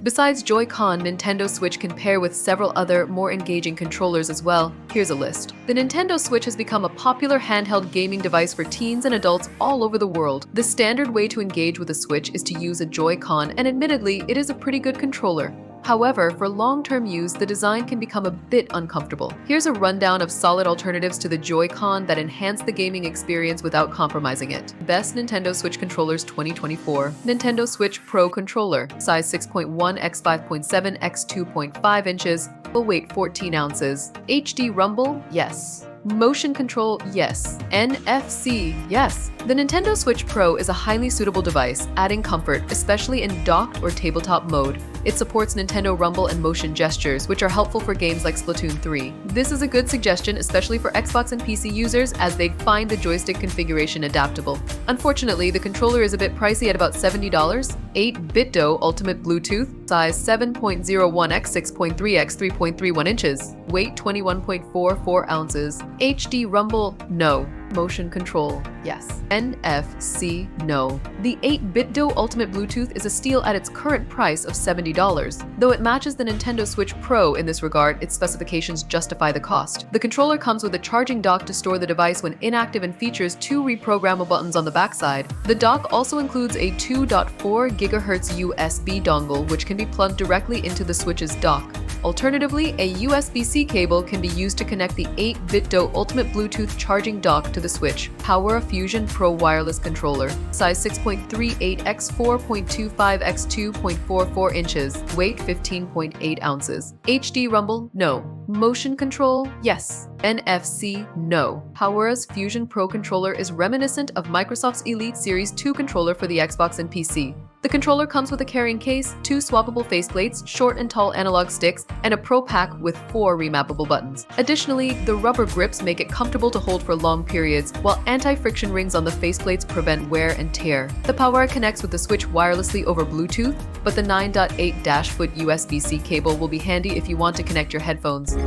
Besides Joy-Con, Nintendo Switch can pair with several other, more engaging controllers as well. Here's a list. The Nintendo Switch has become a popular handheld gaming device for teens and adults all over the world. The standard way to engage with a Switch is to use a Joy-Con, and admittedly, it is a pretty good controller. However, for long-term use, the design can become a bit uncomfortable. Here's a rundown of solid alternatives to the Joy-Con that enhance the gaming experience without compromising it. Best Nintendo Switch Controllers 2024. Nintendo Switch Pro Controller. Size 6.1 x 5.7 x 2.5 inches. Weight 14 ounces. HD rumble? Yes. Motion control? Yes. NFC? Yes. The Nintendo Switch Pro is a highly suitable device, adding comfort, especially in docked or tabletop mode. It supports Nintendo Rumble and motion gestures, which are helpful for games like Splatoon 3. This is a good suggestion, especially for Xbox and PC users, as they'd find the joystick configuration adaptable. Unfortunately, the controller is a bit pricey at about $70. 8-bit-do Ultimate Bluetooth, size 7.01 x 6.3 x 3.31 inches, weight 21.44 ounces. HD Rumble? No. Motion control? Yes. NFC? No. The 8-bit-do Ultimate Bluetooth is a steal at its current price of $70. Though it matches the Nintendo Switch Pro in this regard, its specifications justify the cost. The controller comes with a charging dock to store the device when inactive and features 2 reprogrammable buttons on the backside. The dock also includes a 2.4 GHz USB dongle, which can be plugged directly into the Switch's dock. Alternatively, a USB-C cable can be used to connect the 8-bit-do Ultimate Bluetooth charging dock to the Switch. Power a Fusion Pro wireless controller. Size 6.38 x 4.25 x 2.44 inches. Weight 15.8 ounces. HD Rumble? No. Motion control? Yes. NFC? No. Powera's Fusion Pro controller is reminiscent of Microsoft's Elite Series 2 controller for the Xbox and PC. The controller comes with a carrying case, 2 swappable faceplates, short and tall analog sticks, and a Pro Pack with 4 remappable buttons. Additionally, the rubber grips make it comfortable to hold for long periods, while anti-friction rings on the faceplates prevent wear and tear. The Powera connects with the Switch wirelessly over Bluetooth, but the 9.8-foot USB-C cable will be handy if you want to connect your headphones.